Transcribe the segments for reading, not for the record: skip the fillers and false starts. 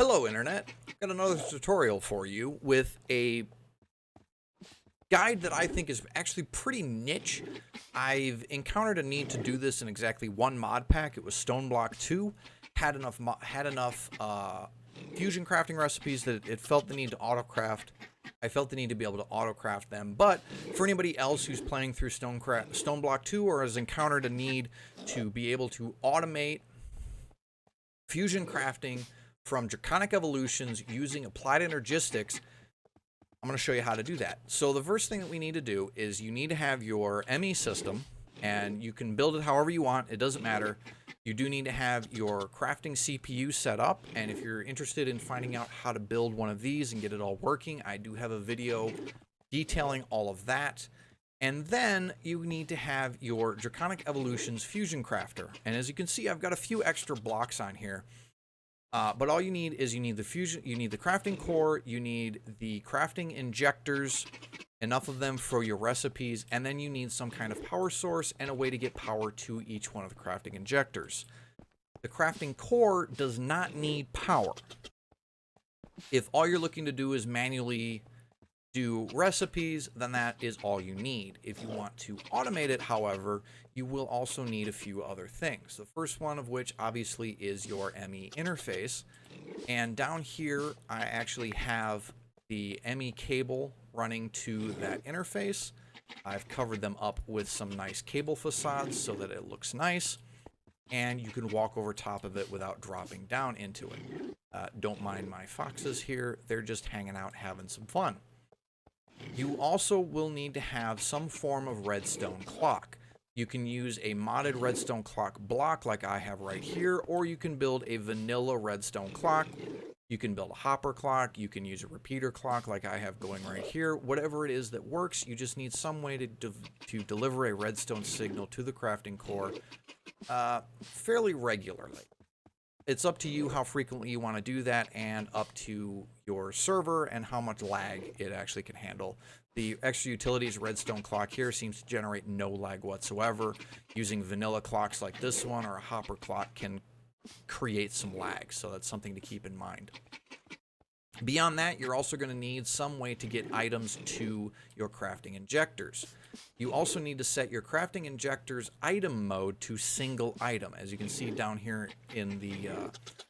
Hello Internet, got another tutorial for you with a guide that I think is actually pretty niche. I've encountered a need to do this in exactly one mod pack. It was Stone Block 2, had enough fusion crafting recipes that it felt the need to autocraft. I felt the need to be able to autocraft them, but for anybody else who's playing through Stone Block 2 or has encountered a need to be able to automate fusion crafting from Draconic Evolutions using Applied Energistics, I'm going to show you how to do that. So the first thing that we need to do is you need to have your ME system, and you can build it however you want. It doesn't matter. You do need to have your crafting CPU set up, and if you're interested in finding out how to build one of these and get it all working, I do have a video detailing all of that. And then you need to have your Draconic Evolutions Fusion Crafter. And as you can see, I've got a few extra blocks on here. But all you need is you need the crafting core, you need the crafting injectors, enough of them for your recipes, and then you need some kind of power source and a way to get power to each one of the crafting injectors. The crafting core does not need power. If all you're looking to do is manually do recipes, then that is all you need. If you want to automate it, however, you will also need a few other things. The first one of which obviously is your ME interface. And down here, I actually have the ME cable running to that interface. I've covered them up with some nice cable facades so that it looks nice. And you can walk over top of it without dropping down into it. Don't mind my foxes here. They're just hanging out having some fun. You also will need to have some form of redstone clock. You can use a modded redstone clock block like I have right here, or you can build a vanilla redstone clock. You can build a hopper clock. You can use a repeater clock like I have going right here. Whatever it is that works, you just need some way to deliver a redstone signal to the crafting core fairly regularly. It's up to you how frequently you want to do that, and up to your server and how much lag it actually can handle. The extra utilities redstone clock here seems to generate no lag whatsoever. Using vanilla clocks like this one or a hopper clock can create some lag, so that's something to keep in mind. Beyond that, you're also going to need some way to get items to your crafting injectors. You also need to set your crafting injector's item mode to single item. As you can see down here in the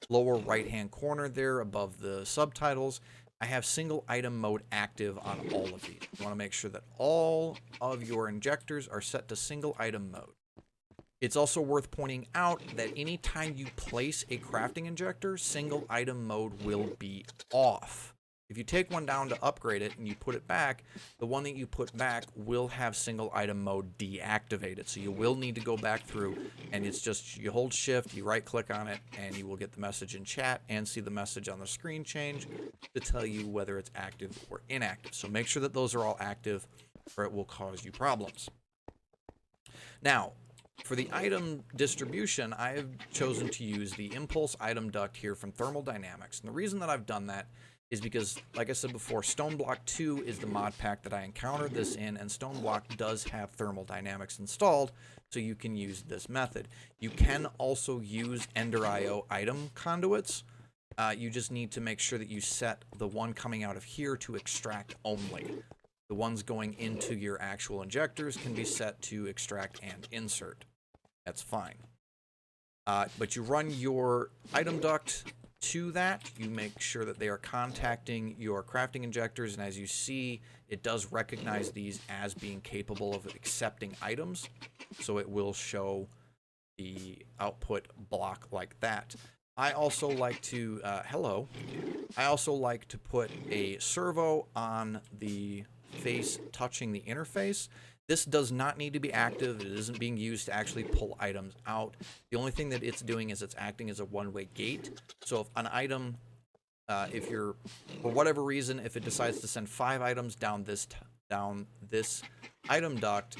lower right-hand corner there above the subtitles, I have single item mode active on all of these. You want to make sure that all of your injectors are set to single item mode. It's also worth pointing out that anytime you place a crafting injector, single item mode will be off. If you take one down to upgrade it and you put it back, the one that you put back will have single item mode deactivated. So you will need to go back through, and it's just you hold shift, you right click on it, and you will get the message in chat and see the message on the screen change to tell you whether it's active or inactive. So make sure that those are all active, or it will cause you problems. Now, for the item distribution, I have chosen to use the Impulse Item Duct here from Thermal Dynamics. And the reason that I've done that is because, like I said before, Stone Block 2 is the mod pack that I encountered this in, and Stone Block does have Thermal Dynamics installed, so you can use this method. You can also use Ender.io item conduits. You just need to make sure that you set the one coming out of here to extract only. The ones going into your actual injectors can be set to extract and insert. That's fine. But you run your item duct to that. You make sure that they are contacting your crafting injectors, and as you see, it does recognize these as being capable of accepting items, so it will show the output block like that. I also like to, I also like to put a servo on the face touching the interface. This does not need to be active. It isn't being used to actually pull items out. The only thing that it's doing is it's acting as a one-way gate. So if an item, if you're, for whatever reason, if it decides to send 5 items down this item duct,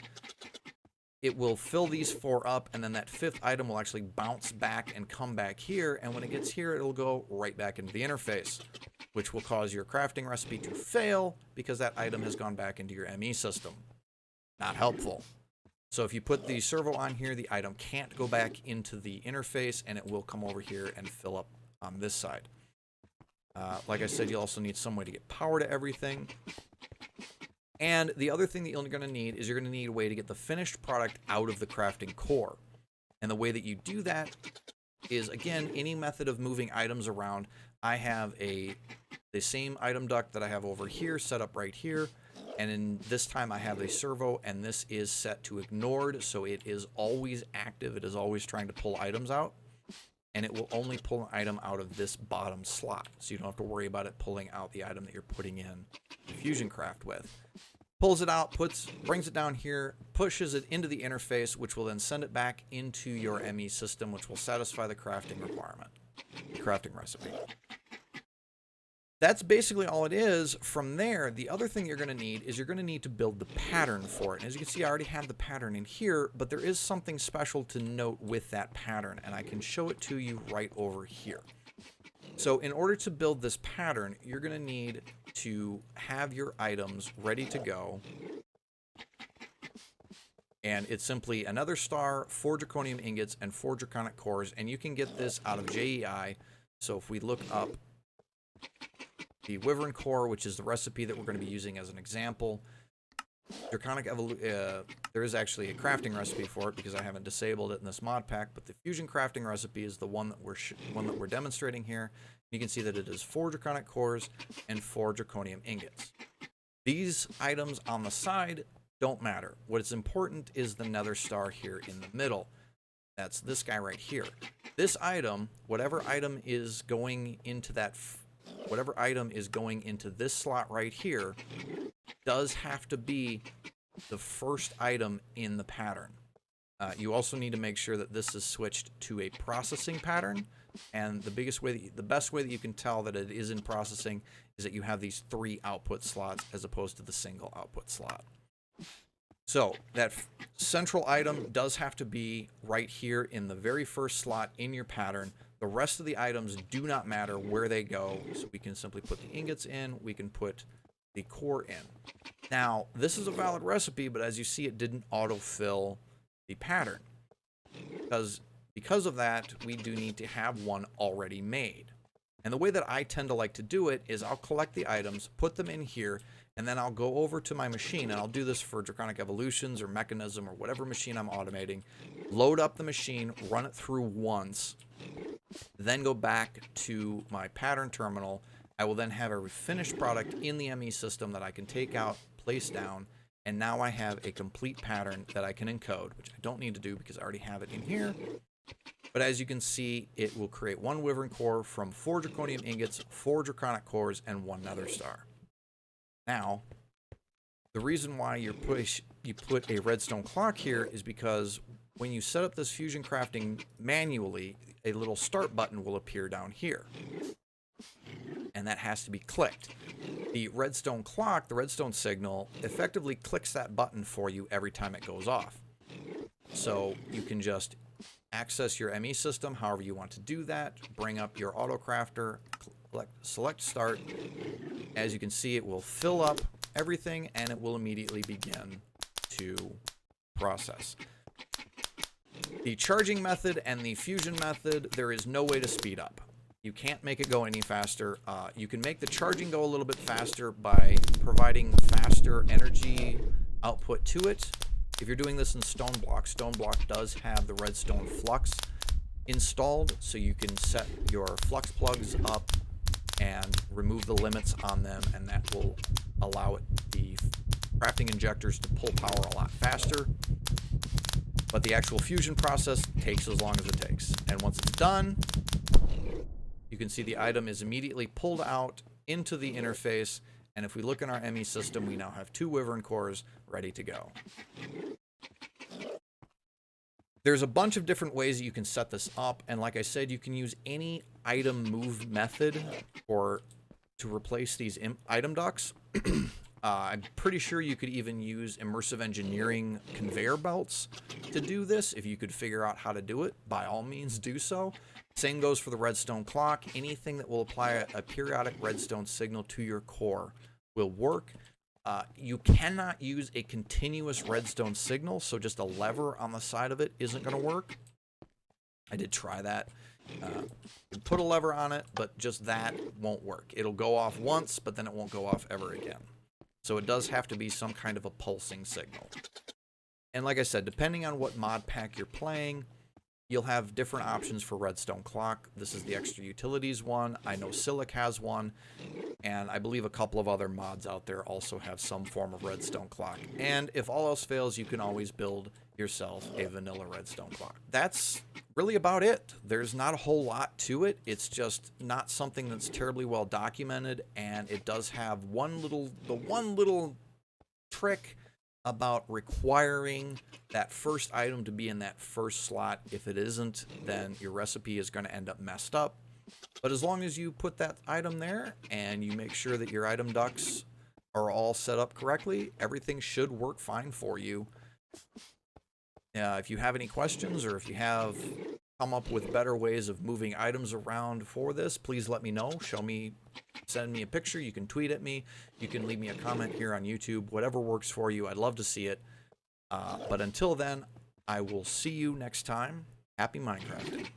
it will fill these 4 up, and then that 5th item will actually bounce back and come back here, and when it gets here, it'll go right back into the interface, which will cause your crafting recipe to fail because that item has gone back into your ME system. Not helpful. So if you put the servo on here, the item can't go back into the interface, and it will come over here and fill up on this side. Like I said, you'll also need some way to get power to everything. And the other thing that you're going to need is you're going to need a way to get the finished product out of the crafting core. And the way that you do that is, again, any method of moving items around. I have the same item duct that I have over here set up right here. And in this time I have a servo, and this is set to ignored, so it is always active. It is always trying to pull items out, and it will only pull an item out of this bottom slot, so you don't have to worry about it pulling out the item that you're putting in the Fusion Craft with. Pulls it out, brings it down here, pushes it into the interface, which will then send it back into your ME system, which will satisfy the crafting requirement, the crafting recipe. That's basically all it is. From there, the other thing you're going to need is you're going to need to build the pattern for it. And as you can see, I already have the pattern in here, but there is something special to note with that pattern, and I can show it to you right over here. So in order to build this pattern, you're going to need to have your items ready to go. And it's simply another star, 4 draconium ingots, and 4 draconic cores, and you can get this out of JEI. So if we look up the Wyvern core, which is the recipe that we're going to be using as an example. Draconic Evolution, there is actually a crafting recipe for it because I haven't disabled it in this mod pack, but the fusion crafting recipe is the one that we're demonstrating here. You can see that it is 4 draconic cores and 4 draconium ingots. These items on the side don't matter. What is important is the nether star here in the middle. That's this guy right here. This item, whatever item is going into this slot right here, does have to be the first item in the pattern. You also need to make sure that this is switched to a processing pattern, and the best way that you can tell that it is in processing is that you have these 3 output slots as opposed to the single output slot. So that central item does have to be right here in the very first slot in your pattern. The rest of the items do not matter where they go, so we can simply put the ingots in, we can put the core in. Now, this is a valid recipe, but as you see, it didn't autofill the pattern. Because of that, we do need to have one already made. And the way that I tend to like to do it is I'll collect the items, put them in here, and then I'll go over to my machine, and I'll do this for Draconic Evolutions or Mechanism or whatever machine I'm automating. Load up the machine, run it through once, then go back to my pattern terminal. I will then have a finished product in the ME system that I can take out, place down, and now I have a complete pattern that I can encode, which I don't need to do because I already have it in here. But as you can see, it will create 1 Wyvern core from 4 draconium ingots, 4 draconic cores, and 1 nether star. Now, the reason why you put a redstone clock here is because when you set up this fusion crafting manually, a little start button will appear down here. And that has to be clicked. The redstone clock, the redstone signal, effectively clicks that button for you every time it goes off. So you can just access your ME system however you want to do that, bring up your auto crafter, select start. As you can see, it will fill up everything and it will immediately begin to process. The charging method and the fusion method, there is no way to speed up. You can't make it go any faster. You can make the charging go a little bit faster by providing faster energy output to it. If you're doing this in Stone Block does have the redstone flux installed, so you can set your flux plugs up and remove the limits on them, and that will allow the crafting injectors to pull power a lot faster. But the actual fusion process takes as long as it takes. And once it's done, you can see the item is immediately pulled out into the interface. And if we look in our ME system, we now have 2 Wyvern cores ready to go. There's a bunch of different ways that you can set this up. And like I said, you can use any item move method to replace these item ducts. I'm pretty sure you could even use immersive engineering conveyor belts to do this. If you could figure out how to do it, by all means do so. Same goes for the redstone clock. Anything that will apply a periodic redstone signal to your core will work. You cannot use a continuous redstone signal, so just a lever on the side of it isn't going to work. I did try that. You put a lever on it, but just that won't work. It'll go off once, but then it won't go off ever again. So it does have to be some kind of a pulsing signal. And like I said, depending on what mod pack you're playing, you'll have different options for redstone clock. This is the extra utilities one. I know Silic has one, and I believe a couple of other mods out there also have some form of redstone clock. And if all else fails, you can always build yourself a vanilla redstone clock. That's really about it. There's not a whole lot to it. It's just not something that's terribly well documented, and it does have the one little trick about requiring that first item to be in that first slot. If it isn't, then your recipe is going to end up messed up. But as long as you put that item there and you make sure that your item ducts are all set up correctly, everything should work fine for you. If you have any questions, or if you have come up with better ways of moving items around for this, please let me know. Show me, send me a picture. You can tweet at me. You can leave me a comment here on YouTube. Whatever works for you, I'd love to see it. But until then, I will see you next time. Happy Minecrafting.